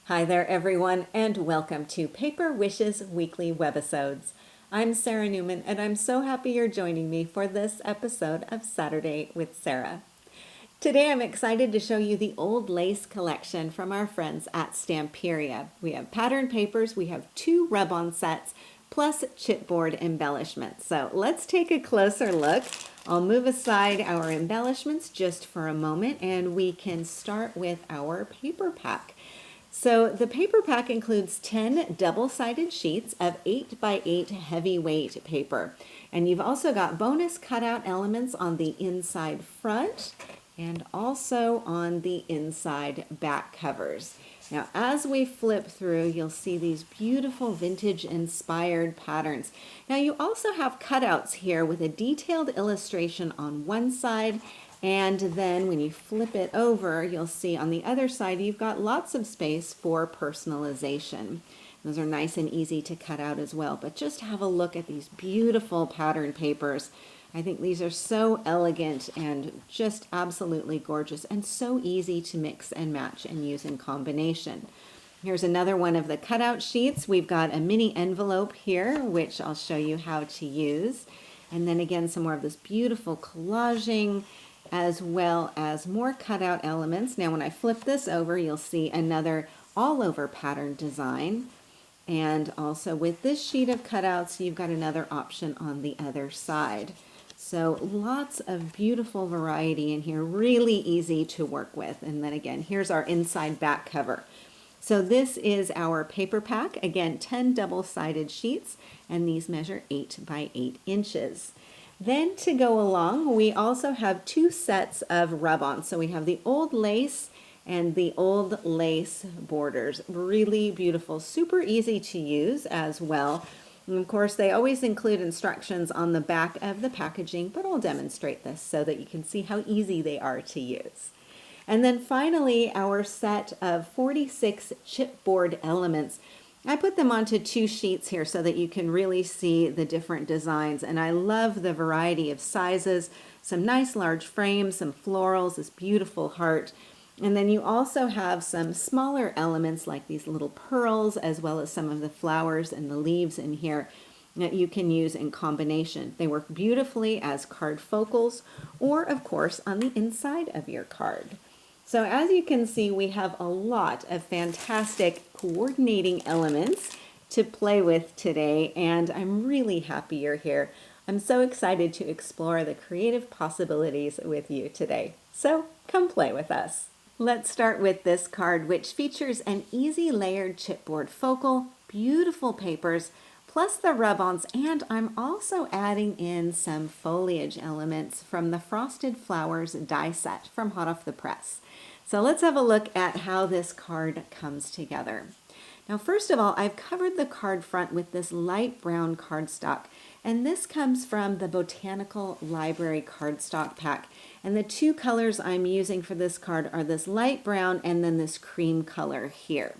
Hi there, everyone, and welcome to Paper Wishes Weekly Webisodes. I'm Sara Newman, and I'm so happy you're joining me for this episode of Saturday with Sara. Today, I'm excited to show you the old lace collection from our friends at Stamperia. We have pattern papers, we have 2 rub-on sets, plus chipboard embellishments. So let's take a closer look. I'll move aside our embellishments just for a moment, and we can start with our paper pack. So the paper pack includes 10 double-sided sheets of 8 by 8 heavyweight paper. And you've also got bonus cutout elements on the inside front and also on the inside back covers. Now, as we flip through, you'll see these beautiful vintage-inspired patterns. Now, you also have cutouts here with a detailed illustration on one side, and then when you flip it over, you'll see on the other side, you've got lots of space for personalization. Those are nice and easy to cut out as well, but just have a look at these beautiful pattern papers. I think these are so elegant and just absolutely gorgeous and so easy to mix and match and use in combination. Here's another one of the cutout sheets. We've got a mini envelope here, which I'll show you how to use. And then again, some more of this beautiful collaging, as well as more cutout elements. Now, when I flip this over, you'll see another all-over pattern design. And also with this sheet of cutouts, you've got another option on the other side. So lots of beautiful variety in here, really easy to work with. And then again, here's our inside back cover. So this is our paper pack. Again, 10 double-sided sheets, and these measure 8 by 8 inches. Then to go along, we also have 2 sets of rub-on. So we have the old lace and the old lace borders. Really beautiful, super easy to use as well. And of course, they always include instructions on the back of the packaging, but I'll demonstrate this so that you can see how easy they are to use. And then finally, our set of 46 chipboard elements. I put them onto 2 sheets here so that you can really see the different designs. And I love the variety of sizes, some nice large frames, some florals, this beautiful heart. And then you also have some smaller elements like these little pearls, as well as some of the flowers and the leaves in here that you can use in combination. They work beautifully as card focals or, of course, on the inside of your card. So as you can see, we have a lot of fantastic coordinating elements to play with today, and I'm really happy you're here. I'm so excited to explore the creative possibilities with you today. So come play with us. Let's start with this card, which features an easy layered chipboard focal, beautiful papers, plus the rub-ons, and I'm also adding in some foliage elements from the Frosted Flowers die set from Hot Off the Press. So let's have a look at how this card comes together. Now, first of all, I've covered the card front with this light brown cardstock, and this comes from the Botanical Library cardstock pack. And the 2 colors I'm using for this card are this light brown and then this cream color here.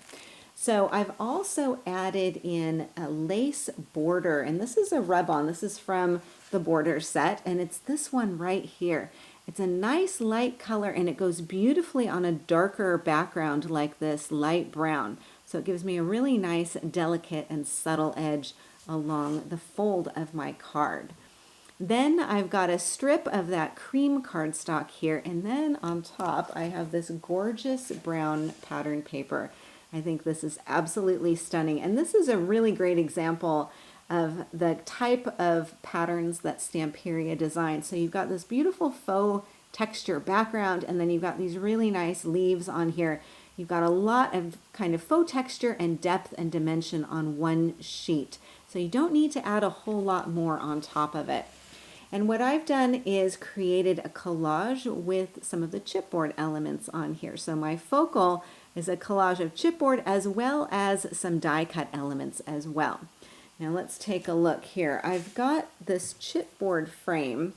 So I've also added in a lace border, and this is a rub-on. This is from the border set, and it's this one right here. It's a nice light color, and it goes beautifully on a darker background like this light brown. So it gives me a really nice, delicate, and subtle edge along the fold of my card. Then I've got a strip of that cream cardstock here, and then on top I have this gorgeous brown pattern paper. I think this is absolutely stunning, and this is a really great example of the type of patterns that Stamperia designs. So you've got this beautiful faux texture background, and then you've got these really nice leaves on here. You've got a lot of kind of faux texture and depth and dimension on one sheet. So you don't need to add a whole lot more on top of it. And what I've done is created a collage with some of the chipboard elements on here. So my focal is a collage of chipboard as well as some die cut elements as well. Now let's take a look here. I've got this chipboard frame.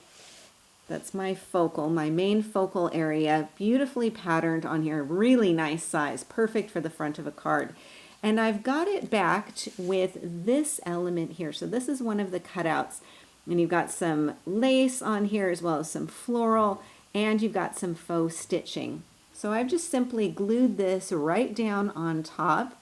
That's my focal, my main focal area, beautifully patterned on here, really nice size, perfect for the front of a card. And I've got it backed with this element here. So this is one of the cutouts. And you've got some lace on here as well as some floral, and you've got some faux stitching. So I've just simply glued this right down on top.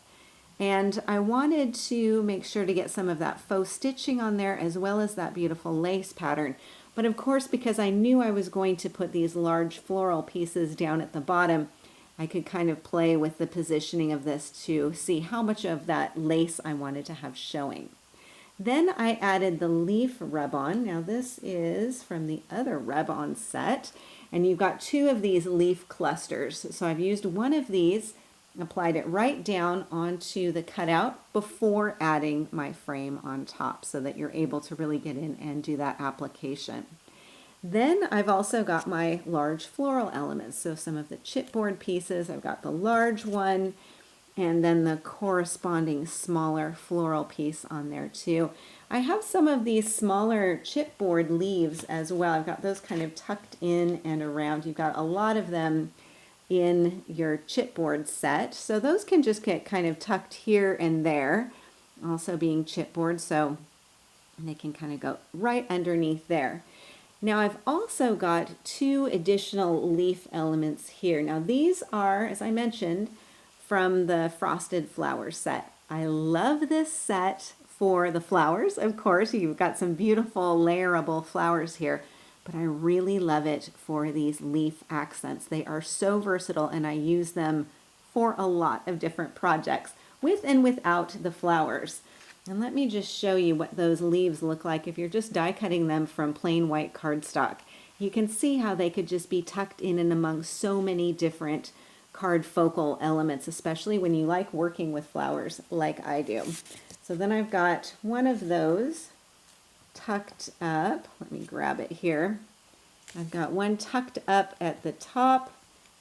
And I wanted to make sure to get some of that faux stitching on there as well as that beautiful lace pattern. But of course, because I knew I was going to put these large floral pieces down at the bottom, I could kind of play with the positioning of this to see how much of that lace I wanted to have showing. Then I added the leaf rub-on. Now this is from the other rub-on set, and you've got two of these leaf clusters. So I've used one of these, applied it right down onto the cutout before adding my frame on top so that you're able to really get in and do that application. Then I've also got my large floral elements. So some of the chipboard pieces, I've got the large one and then the corresponding smaller floral piece on there too. I have some of these smaller chipboard leaves as well. I've got those kind of tucked in and around. You've got a lot of them in your chipboard set. So those can just get kind of tucked here and there, also being chipboard, so they can kind of go right underneath there. Now I've also got two additional leaf elements here. Now these are, as I mentioned, from the Frosted Flowers set. I love this set for the flowers. Of course, you've got some beautiful layerable flowers here, but I really love it for these leaf accents. They are so versatile and I use them for a lot of different projects with and without the flowers. And let me just show you what those leaves look like if you're just die cutting them from plain white cardstock. You can see how they could just be tucked in and among so many different card focal elements, especially when you like working with flowers like I do. So then I've got one of those tucked up. Let me grab it here. I've got one tucked up at the top,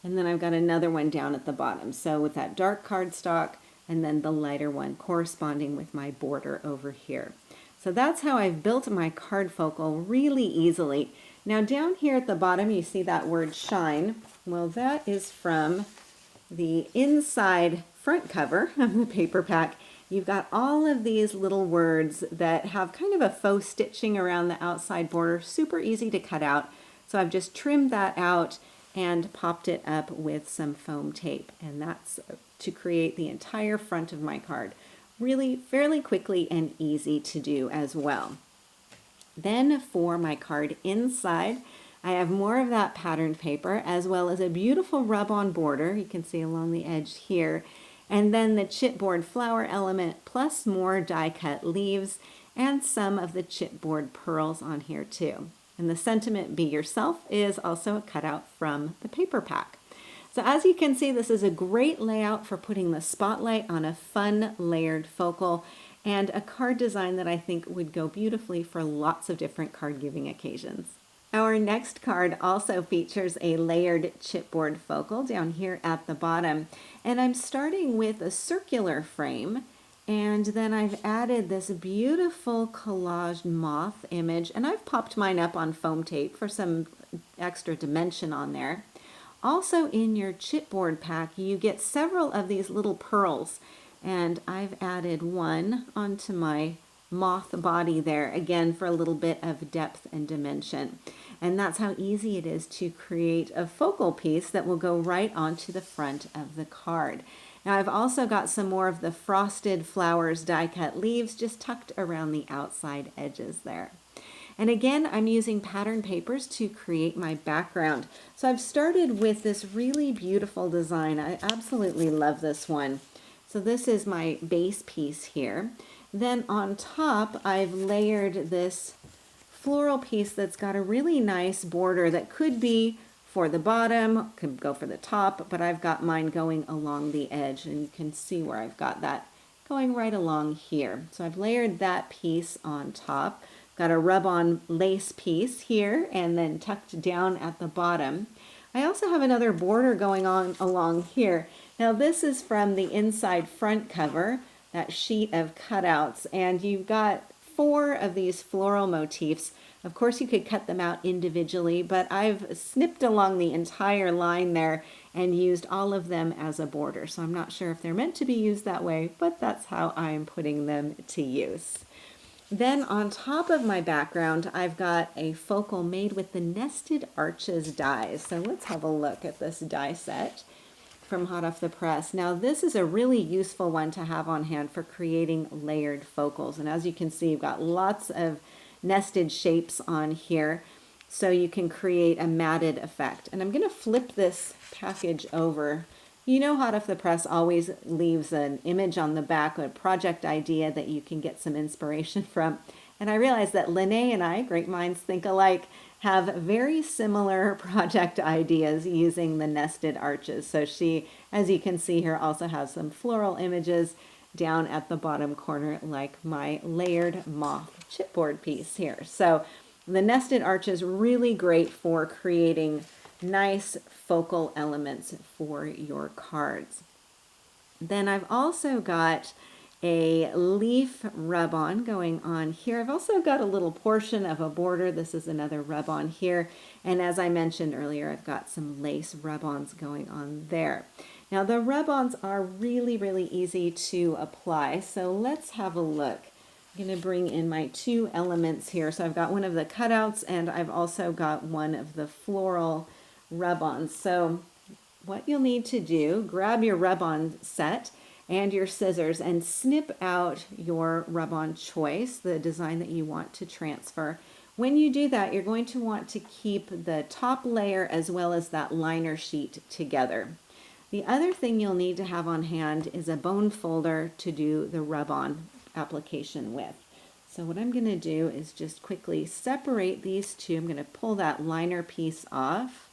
and then I've got another one down at the bottom. So with that dark cardstock, and then the lighter one corresponding with my border over here. So that's how I've built my card focal really easily. Now down here at the bottom, you see that word shine. Well, that is from the inside front cover of the paper pack. You've got all of these little words that have kind of a faux stitching around the outside border, super easy to cut out. So I've just trimmed that out and popped it up with some foam tape, and that's to create the entire front of my card. Really fairly quickly and easy to do as well. Then for my card inside, I have more of that patterned paper as well as a beautiful rub-on border. You can see along the edge here. And then the chipboard flower element plus more die-cut leaves and some of the chipboard pearls on here too. And the sentiment "Be Yourself" is also a cutout from the paper pack. So as you can see, this is a great layout for putting the spotlight on a fun layered focal and a card design that I think would go beautifully for lots of different card giving occasions. Our next card also features a layered chipboard focal down here at the bottom. And I'm starting with a circular frame, and then I've added this beautiful collaged moth image, and I've popped mine up on foam tape for some extra dimension on there. Also in your chipboard pack, you get several of these little pearls, and I've added one onto my moth body there, again for a little bit of depth and dimension. And that's how easy it is to create a focal piece that will go right onto the front of the card. Now I've also got some more of the Frosted Flowers die-cut leaves just tucked around the outside edges there. And again, I'm using pattern papers to create my background. So I've started with this really beautiful design. I absolutely love this one. So this is my base piece here. Then on top, I've layered this floral piece that's got a really nice border that could be for the bottom, could go for the top, but I've got mine going along the edge, and you can see where I've got that going right along here. So I've layered that piece on top. Got a rub-on lace piece here and then tucked down at the bottom. I also have another border going on along here. Now this is from the inside front cover, that sheet of cutouts, and you've got 4 of these floral motifs. Of course you could cut them out individually, but I've snipped along the entire line there and used all of them as a border. So I'm not sure if they're meant to be used that way, but that's how I'm putting them to use. Then on top of my background, I've got a focal made with the Nested Arches dies. So let's have a look at this die set from hot off the press. Now this is a really useful one to have on hand for creating layered focals. And as you can see, you've got lots of nested shapes on here, so you can create a matted effect. And I'm going to flip this package over. You know, hot off the press always leaves an image on the back, a project idea that you can get some inspiration from. And I realized that Lene and I, great minds think alike, have very similar project ideas using the nested arches. So she, as you can see here, also has some floral images down at the bottom corner, like my layered moth chipboard piece here. So the nested arches really great for creating nice focal elements for your cards. Then I've also got a leaf rub-on going on here. I've also got a little portion of a border. This is another rub-on here. And as I mentioned earlier, I've got some lace rub-ons going on there. Now the rub-ons are really, really easy to apply. So let's have a look. I'm going to bring in my two elements here. So I've got one of the cutouts and I've also got one of the floral rub-ons. So what you'll need to do, grab your rub-on set and your scissors and snip out your rub-on choice, the design that you want to transfer. When you do that, you're going to want to keep the top layer as well as that liner sheet together. The other thing you'll need to have on hand is a bone folder to do the rub-on application with. So what I'm going to do is just quickly separate these two. I'm going to pull that liner piece off,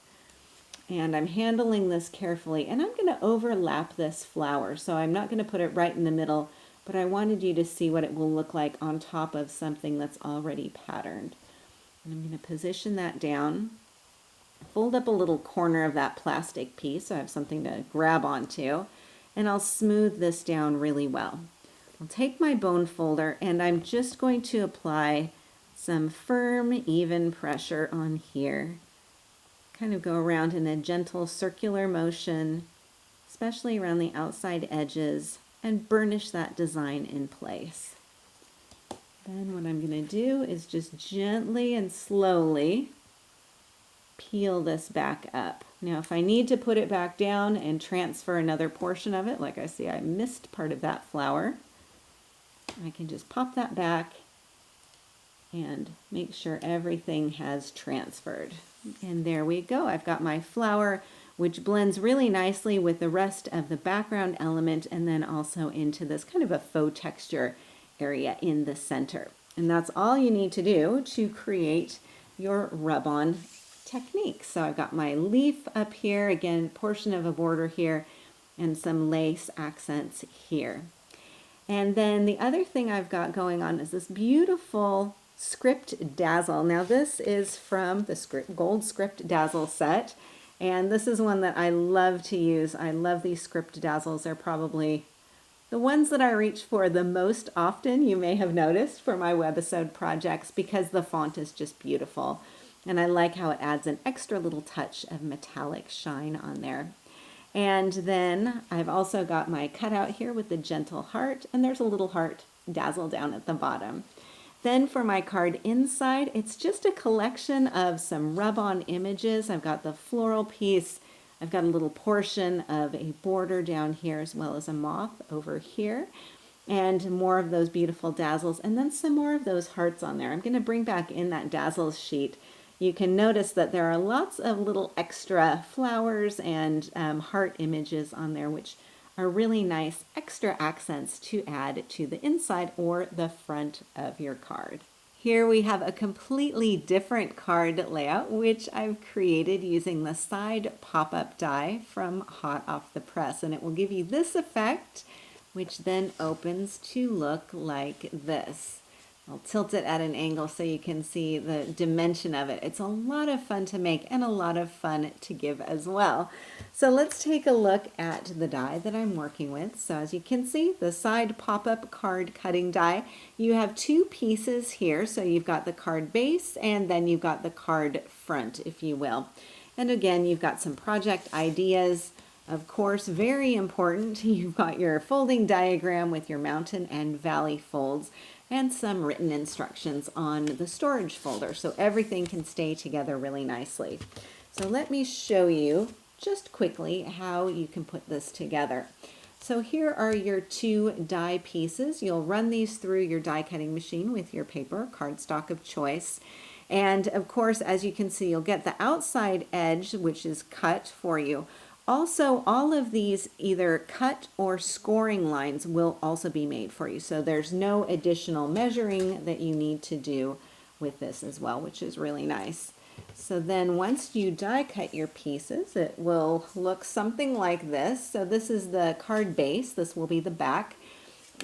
and I'm handling this carefully, and I'm going to overlap this flower. So I'm not going to put it right in the middle, but I wanted you to see what it will look like on top of something that's already patterned. And I'm going to position that down, fold up a little corner of that plastic piece so I have something to grab onto, and I'll smooth this down really well. I'll take my bone folder and I'm just going to apply some firm, even pressure on here. Kind of go around in a gentle circular motion, especially around the outside edges, and burnish that design in place. Then what I'm going to do is just gently and slowly peel this back up. Now if I need to put it back down and transfer another portion of it, like I see I missed part of that flower, I can just pop that back and make sure everything has transferred. And there we go. I've got my flower, which blends really nicely with the rest of the background element and then also into this kind of a faux texture area in the center. And that's all you need to do to create your rub-on technique. So I've got my leaf up here, again, portion of a border here, and some lace accents here. And then the other thing I've got going on is this beautiful Script Dazzle. Now this is from the Gold Script Dazzle set, and this is one that I love to use. I love these Script Dazzles. They're probably the ones that I reach for the most often, you may have noticed, for my webisode projects, because the font is just beautiful. And I like how it adds an extra little touch of metallic shine on there. And then I've also got my cutout here with the gentle heart, and there's a little heart dazzle down at the bottom. Then for my card inside, it's just a collection of some rub-on images. I've got the floral piece, I've got a little portion of a border down here as well as a moth over here, and more of those beautiful dazzles, and then some more of those hearts on there. I'm going to bring back in that dazzles sheet. You can notice that there are lots of little extra flowers and heart images on there, which are really nice extra accents to add to the inside or the front of your card. Here we have a completely different card layout, which I've created using the side pop-up die from hot off the press, and it will give you this effect, which then opens to look like this. I'll tilt it at an angle so you can see the dimension of it. It's a lot of fun to make and a lot of fun to give as well. So let's take a look at the die that I'm working with. So as you can see, the side pop-up card cutting die, you have two pieces here. So you've got the card base and then you've got the card front, if you will. And again, you've got some project ideas. Of course, very important, you've got your folding diagram with your mountain and valley folds. and some written instructions on the storage folder so everything can stay together really nicely. So let me show you just quickly how you can put this together. So here are your two die pieces. You'll run these through your die cutting machine with your paper cardstock of choice. And of course, as you can see, you'll get the outside edge, which is cut for you. Also, all of these either cut or scoring lines will also be made for you. So there's no additional measuring that you need to do with this as well, which is really nice. So then once you die cut your pieces, it will look something like this. So this is the card base. This will be the back.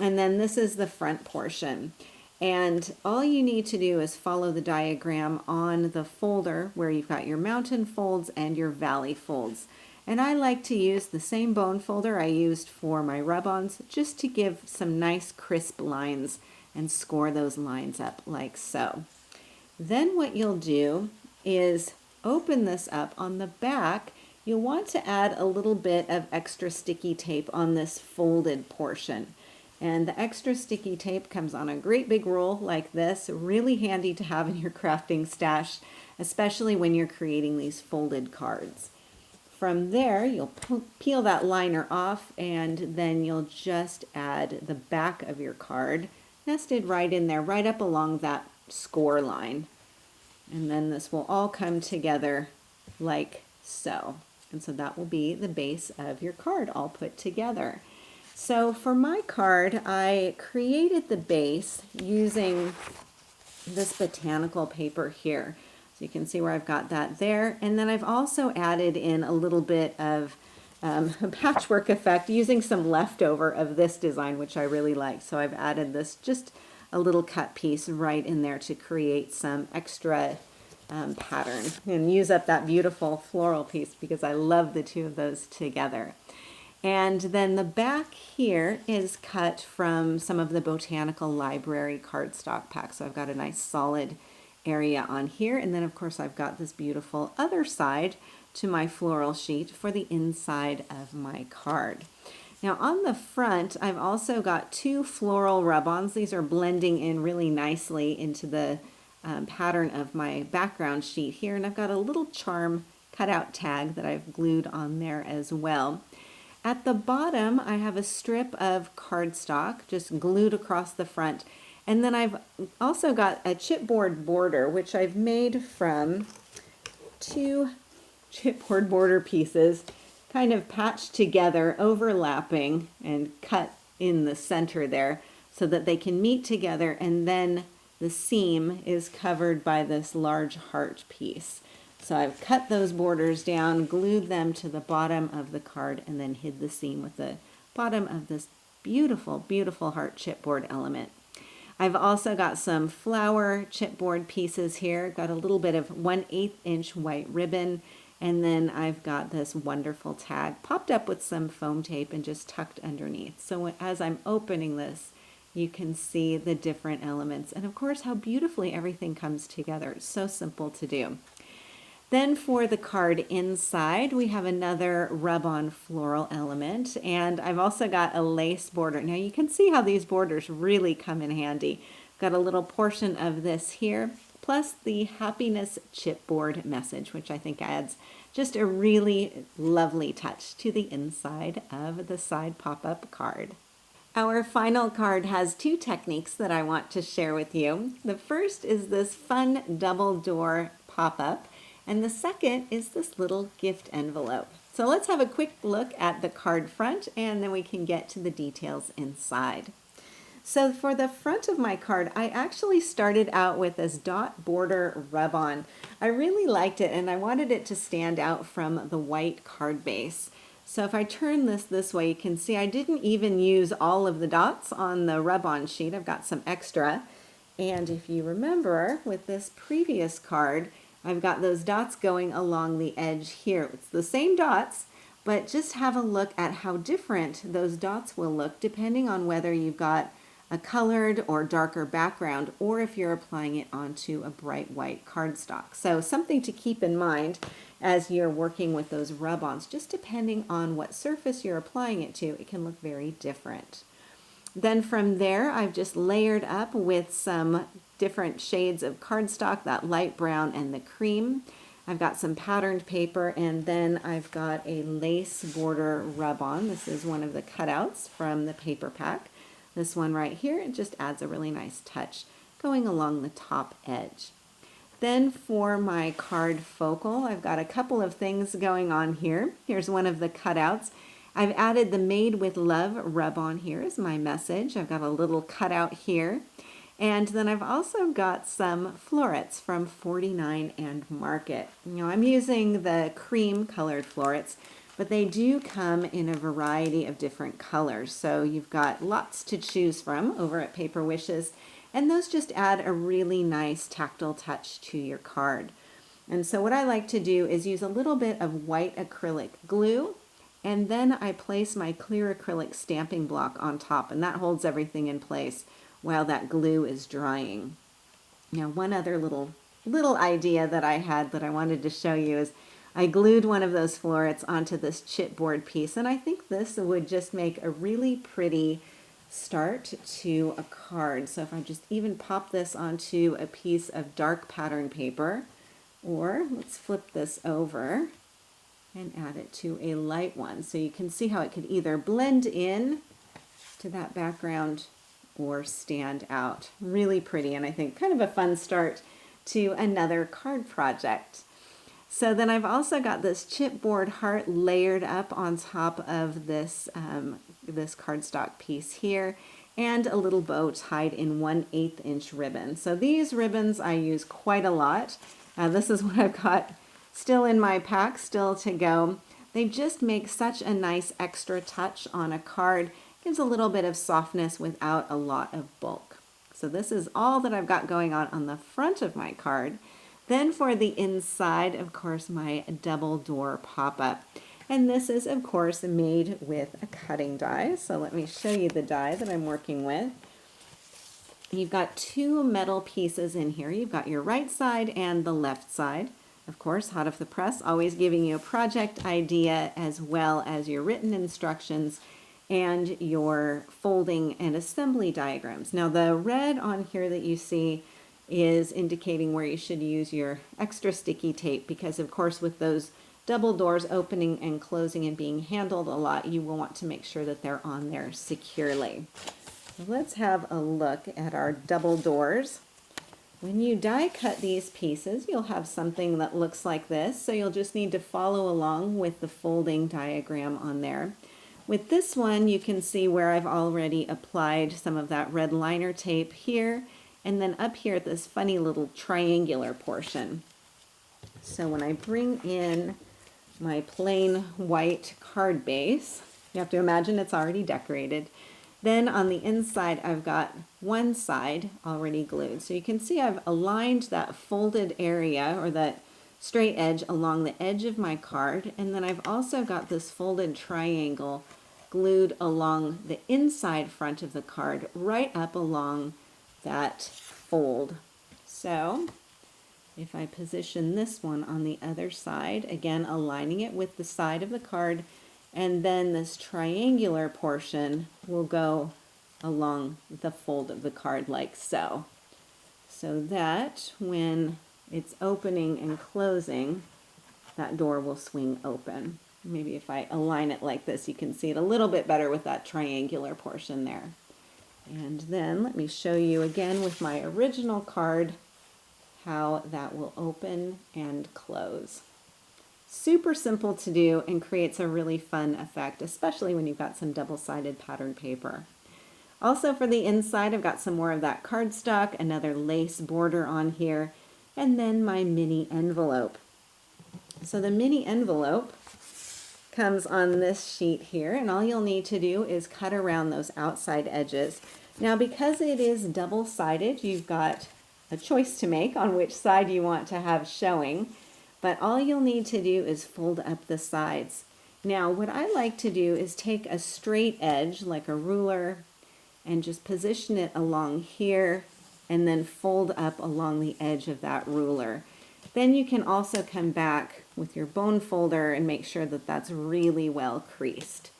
And then this is the front portion. And all you need to do is follow the diagram on the folder where you've got your mountain folds and your valley folds. And I like to use the same bone folder I used for my rub-ons just to give some nice crisp lines and score those lines up like so. Then what you'll do is open this up. On the back, you'll want to add a little bit of extra sticky tape on this folded portion. And the extra sticky tape comes on a great big roll like this, really handy to have in your crafting stash, especially when you're creating these folded cards. From there, you'll peel that liner off, and then you'll just add the back of your card, nested right in there, right up along that score line. And then this will all come together like so. And so that will be the base of your card all put together. So for my card, I created the base using this botanical paper here. So you can see where I've got that there. And then I've also added in a little bit of a patchwork effect using some leftover of this design, which I really like. So I've added this just a little cut piece right in there to create some extra pattern and use up that beautiful floral piece because I love the two of those together. And then the back here is cut from some of the Botanical Library cardstock pack. So I've got a nice solid area on here. And then of course I've got this beautiful other side to my floral sheet for the inside of my card. Now on the front, I've also got two floral rub-ons. These are blending in really nicely into the pattern of my background sheet here. And I've got a little charm cutout tag that I've glued on there as well. At the bottom, I have a strip of cardstock just glued across the front. And then I've also got a chipboard border, which I've made from two chipboard border pieces, kind of patched together, overlapping, and cut in the center there so that they can meet together, and then the seam is covered by this large heart piece. So I've cut those borders down, glued them to the bottom of the card, and then hid the seam with the bottom of this beautiful, beautiful heart chipboard element. I've also got some flower chipboard pieces here. Got a little bit of 1/8 inch white ribbon, and then I've got this wonderful tag popped up with some foam tape and just tucked underneath. So as I'm opening this, you can see the different elements, and of course how beautifully everything comes together. It's so simple to do. Then for the card inside, we have another rub-on floral element, and I've also got a lace border. Now you can see how these borders really come in handy. Got a little portion of this here, plus the happiness chipboard message, which I think adds just a really lovely touch to the inside of the side pop-up card. Our final card has two techniques that I want to share with you. The first is this fun double door pop-up, and the second is this little gift envelope. So let's have a quick look at the card front, and then we can get to the details inside. So for the front of my card, I actually started out with this dot border rub-on. I really liked it, and I wanted it to stand out from the white card base. So if I turn this way, you can see I didn't even use all of the dots on the rub-on sheet. I've got some extra. And if you remember, with this previous card, I've got those dots going along the edge here. It's the same dots, but just have a look at how different those dots will look depending on whether you've got a colored or darker background, or if you're applying it onto a bright white cardstock. So something to keep in mind as you're working with those rub-ons, just depending on what surface you're applying it to, it can look very different. Then from there, I've just layered up with some different shades of cardstock, that light brown and the cream. I've got some patterned paper, and then I've got a lace border rub-on. This is one of the cutouts from the paper pack. This one right here, it just adds a really nice touch going along the top edge. Then for my card focal, I've got a couple of things going on here. Here's one of the cutouts. I've added the Made with Love rub-on here as my message. I've got a little cutout here. And then I've also got some florets from 49 and Market. I'm using the cream colored florets, but they do come in a variety of different colors. So you've got lots to choose from over at Paper Wishes, and those just add a really nice tactile touch to your card. And so what I like to do is use a little bit of white acrylic glue, and then I place my clear acrylic stamping block on top, and that holds everything in place while that glue is drying. Now, one other little idea that I had that I wanted to show you is I glued one of those florets onto this chipboard piece, and I think this would just make a really pretty start to a card. So if I just even pop this onto a piece of dark pattern paper, or let's flip this over and add it to a light one. So you can see how it could either blend in to that background or stand out. Really pretty, and I think kind of a fun start to another card project. So then I've also got this chipboard heart layered up on top of this, this cardstock piece here, and a little bow tied in 1/8 inch ribbon. So these ribbons I use quite a lot. This is what I've got still in my pack, still to go. They just make such a nice extra touch on a card. Gives a little bit of softness without a lot of bulk. So this is all that I've got going on the front of my card. Then for the inside, of course, my double door pop-up. And this is, of course, made with a cutting die. So let me show you the die that I'm working with. You've got two metal pieces in here. You've got your right side and the left side. Of course, hot off the press, always giving you a project idea as well as your written instructions and your folding and assembly diagrams. Now the red on here that you see is indicating where you should use your extra sticky tape, because of course with those double doors opening and closing and being handled a lot, you will want to make sure that they're on there securely. So let's have a look at our double doors. When you die cut these pieces, you'll have something that looks like this, so you'll just need to follow along with the folding diagram on there. With this one, you can see where I've already applied some of that red liner tape here, and then up here at this funny little triangular portion. So when I bring in my plain white card base, you have to imagine it's already decorated. Then on the inside, I've got one side already glued. So you can see I've aligned that folded area, or that straight edge, along the edge of my card, and then I've also got this folded triangle glued along the inside front of the card, right up along that fold. So if I position this one on the other side, again aligning it with the side of the card, and then this triangular portion will go along the fold of the card like so. So that when it's opening and closing, that door will swing open. Maybe if I align it like this, you can see it a little bit better with that triangular portion there. And then let me show you again with my original card how that will open and close. Super simple to do and creates a really fun effect, especially when you've got some double-sided pattern paper. Also for the inside, I've got some more of that cardstock, another lace border on here, and then my mini envelope. So the mini envelope comes on this sheet here, and all you'll need to do is cut around those outside edges. Now because it is double-sided, you've got a choice to make on which side you want to have showing, but all you'll need to do is fold up the sides. Now what I like to do is take a straight edge like a ruler and just position it along here and then fold up along the edge of that ruler. Then you can also come back with your bone folder and make sure that that's really well creased.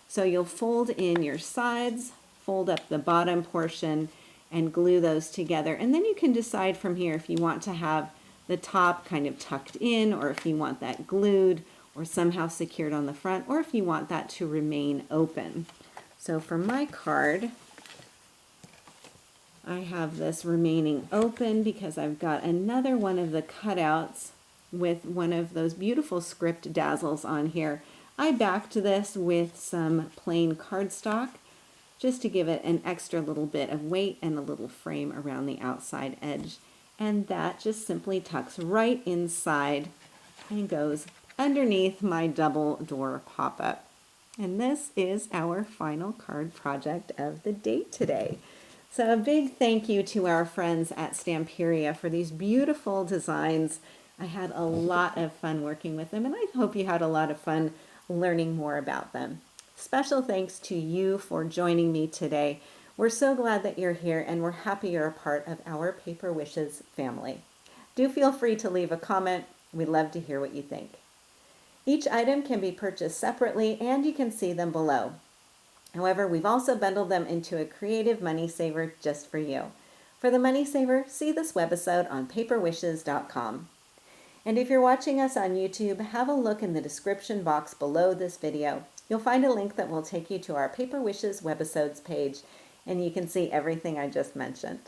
So you'll fold in your sides, fold up the bottom portion and glue those together. And then you can decide from here if you want to have the top kind of tucked in, or if you want that glued or somehow secured on the front, or if you want that to remain open. So for my card, I have this remaining open because I've got another one of the cutouts with one of those beautiful script dazzles on here. I backed this with some plain cardstock just to give it an extra little bit of weight and a little frame around the outside edge. And that just simply tucks right inside and goes underneath my double door pop-up. And this is our final card project of the day today. So a big thank you to our friends at Stamperia for these beautiful designs. I had a lot of fun working with them, and I hope you had a lot of fun learning more about them. Special thanks to you for joining me today. We're so glad that you're here, and we're happy you're a part of our Paper Wishes family. Do feel free to leave a comment. We'd love to hear what you think. Each item can be purchased separately, and you can see them below. However, we've also bundled them into a creative money saver just for you. For the money saver, see this webisode on paperwishes.com. And if you're watching us on YouTube, have a look in the description box below this video. You'll find a link that will take you to our Paper Wishes webisodes page, and you can see everything I just mentioned.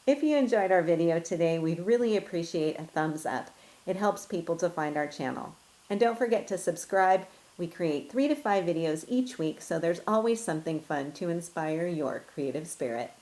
If you enjoyed our video today, we'd really appreciate a thumbs up. It helps people to find our channel. And don't forget to subscribe. We create 3 to 5 videos each week, so there's always something fun to inspire your creative spirit.